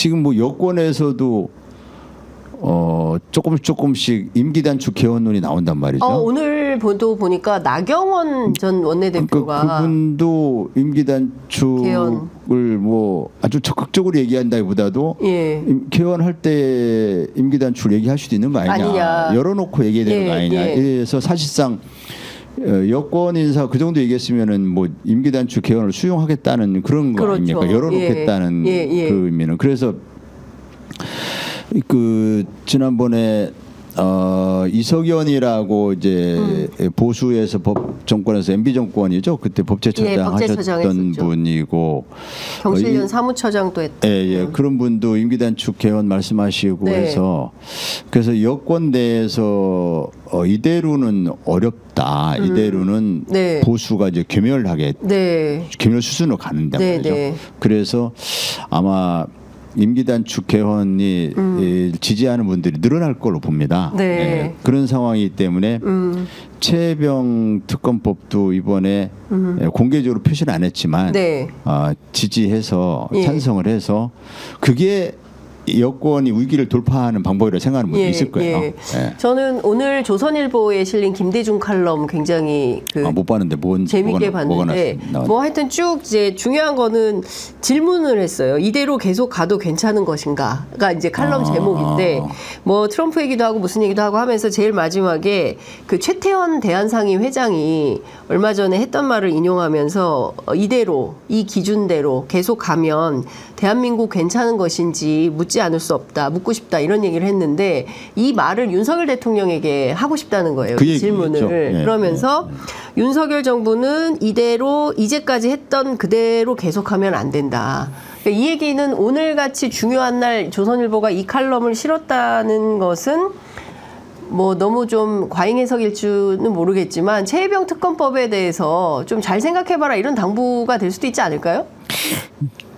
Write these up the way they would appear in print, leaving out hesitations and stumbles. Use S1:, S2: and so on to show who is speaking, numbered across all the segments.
S1: 지금 뭐 여권에서도 조금씩 임기 단축 개헌론이 나온단 말이죠.
S2: 오늘 보도 보니까 나경원 전 원내대표가
S1: 그분도 임기 단축을 뭐 아주 적극적으로 얘기한다기보다도
S2: 예.
S1: 개헌할 때 임기 단축을 얘기할 수도 있는 거 아니냐. 열어놓고 얘기해야 되는 거 아니냐. 그래서 사실상 여권 인사 그 정도 얘기했으면은 뭐 임기 단축 개헌을 수용하겠다는 그런 거
S2: 그렇죠.
S1: 아닙니까? 열어놓겠다는 그 의미는. 그래서 그 지난번에 이석연이라고 이제 보수에서 법 정권에서 MB 정권이죠. 그때 법제처장 하셨던
S2: 했었죠.
S1: 분이고
S2: 경실련 사무처장도 했던.
S1: 예, 그런 분도 임기단축 개헌 말씀하시고 해서 그래서 여권 내에서 이대로는 어렵다. 이대로는 보수가 이제 괴멸하게 괴멸 수준으로 가는데 말이죠. 그래서 아마 임기단축 개헌이 지지하는 분들이 늘어날 걸로 봅니다. 그런 상황이기 때문에 최혜병 특검법도 이번에 공개적으로 표시는 안 했지만 지지해서 찬성을 해서 그게 여권이 위기를 돌파하는 방법이라고 생각하는 분이 있을 거예요.
S2: 저는 오늘 조선일보에 실린 김대중 칼럼 굉장히
S1: 못 봤는데
S2: 재밌게 봤는데 뭐 하여튼 쭉 이제 중요한 거는 질문을 했어요. 이대로 계속 가도 괜찮은 것인가가 이제 칼럼 제목인데 뭐 트럼프 얘기도 하고 무슨 얘기도 하고 하면서 제일 마지막에 그 최태원 대한상의 회장이 얼마 전에 했던 말을 인용하면서 이대로 이 기준대로 계속 가면 대한민국 괜찮은 것인지 묻지 않을 수 없다, 묻고 싶다 이런 얘기를 했는데 이 말을 윤석열 대통령에게 하고 싶다는 거예요. 그 질문을. 그러면서 윤석열 정부는 이대로 이제까지 했던 그대로 계속하면 안 된다. 그러니까 이 얘기는 오늘같이 중요한 날 조선일보가 이 칼럼을 실었다는 것은 뭐 너무 좀 과잉 해석일 줄은 모르겠지만 최혜병 특검법에 대해서 좀 잘 생각해봐라 이런 당부가 될 수도 있지 않을까요?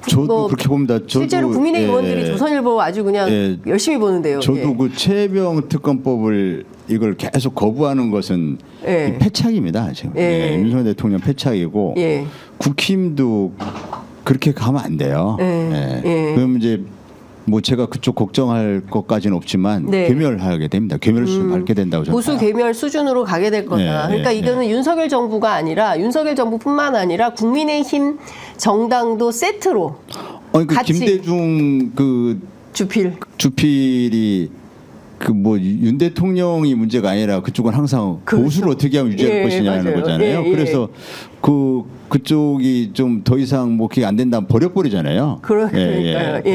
S1: 저도 그렇게 봅니다.
S2: 실제로 국민의힘 의원들이 조선일보 아주 그냥 열심히 보는데요.
S1: 저도 그 최혜병 특검법을 이걸 계속 거부하는 것은 패착입니다. 지금 윤석열 대통령 패착이고 국힘도 그렇게 가면 안 돼요. 그럼 이제 뭐 제가 그쪽 걱정할 것까지는 없지만 괴멸하게 됩니다. 괴멸 수준 밟게 된다고 저는
S2: 보수 괴멸 수준으로 가게 될 거다. 그러니까 이거는 윤석열 정부가 아니라 윤석열 정부뿐만 아니라 국민의힘 정당도 세트로
S1: 그러니까 김대중 그 주필이 그 뭐 윤 대통령이 문제가 아니라 그쪽은 항상 보수를 어떻게 하면 유지할 것이냐는 거잖아요. 그래서 그쪽이 좀 더 이상 뭐 그게 안 된다면 버려버리잖아요.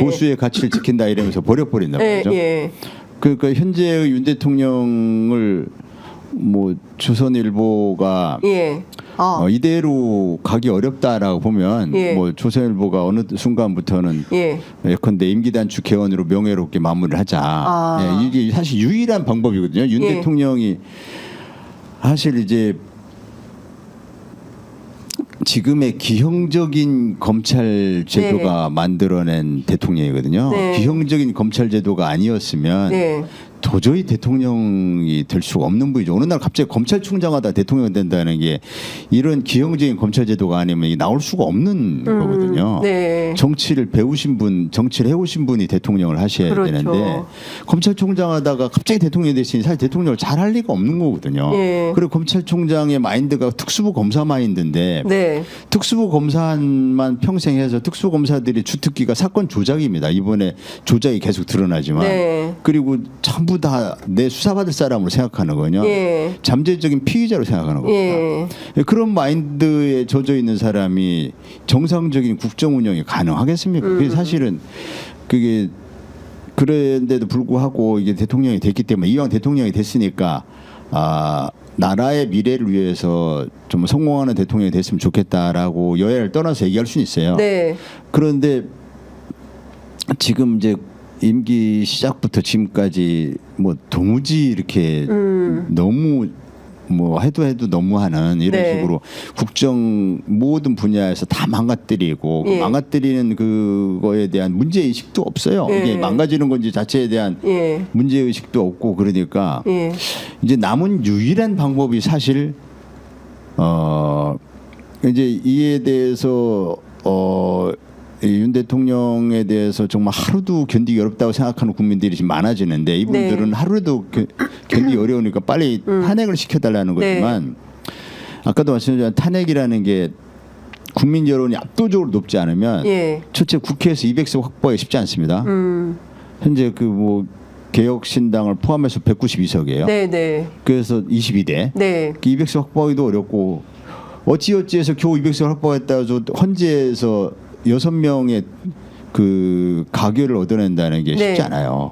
S1: 보수의 가치를 지킨다 이러면서 버려버린단 말이죠. 그러니까 현재의 윤 대통령을 뭐 조선일보가 이대로 가기 어렵다라고 보면 뭐 조선일보가 어느 순간부터는 예컨대 임기단축 개헌으로 명예롭게 마무리를 하자. 이게 사실 유일한 방법이거든요. 윤 대통령이 사실 이제 지금의 기형적인 검찰 제도가 만들어낸 대통령이거든요. 기형적인 검찰 제도가 아니었으면 도저히 대통령이 될 수가 없는 분이죠. 어느 날 갑자기 검찰총장하다 대통령이 된다는 게 이런 기형적인 검찰 제도가 아니면 나올 수가 없는 거거든요. 정치를 배우신 분, 정치를 해오신 분이 대통령을 하셔야 되는데 검찰총장하다가 갑자기 대통령이 되시니 사실 대통령을 잘 할 리가 없는 거거든요. 그리고 검찰총장의 마인드가 특수부 검사 마인드인데 특수부 검사만 평생 해서 특수부 검사들이 주특기가 사건 조작입니다. 이번에 조작이 계속 드러나지만 그리고 전부 다 내 수사받을 사람으로 생각하는 거냐. 잠재적인 피의자로 생각하는 겁니다. 그런 마인드에 젖어 있는 사람이 정상적인 국정 운영이 가능하겠습니까? 그게 사실은 그게 그런데도 불구하고 이게 대통령이 됐기 때문에 이왕 대통령이 됐으니까 나라의 미래를 위해서 좀 성공하는 대통령이 됐으면 좋겠다라고 여야를 떠나서 얘기할 수는 있어요. 그런데 지금 이제 임기 시작부터 지금까지 뭐 도무지 이렇게 너무 뭐 해도 너무하는 이런 식으로 국정 모든 분야에서 다 망가뜨리고 그 망가뜨리는 그거에 대한 문제 의식도 없어요. 이게 망가지는 건지 자체에 대한 문제 의식도 없고 그러니까 이제 남은 유일한 방법이 사실 이제 이에 대해서 윤 대통령에 대해서 정말 하루도 견디기 어렵다고 생각하는 국민들이 지금 많아지는데 이분들은 하루도 견디기 어려우니까 빨리 탄핵을 시켜달라는 거지만 아까도 말씀드렸지만 탄핵이라는 게 국민 여론이 압도적으로 높지 않으면 첫째 국회에서 200석 확보하기 쉽지 않습니다. 현재 그 뭐 개혁신당을 포함해서 192석이에요. 그래서 22대. 200석 확보하기도 어렵고 어찌어찌해서 겨우 200석 확보했다고 해서 헌재에서 6명의 그 가결을 얻어낸다는 게 쉽지 않아요.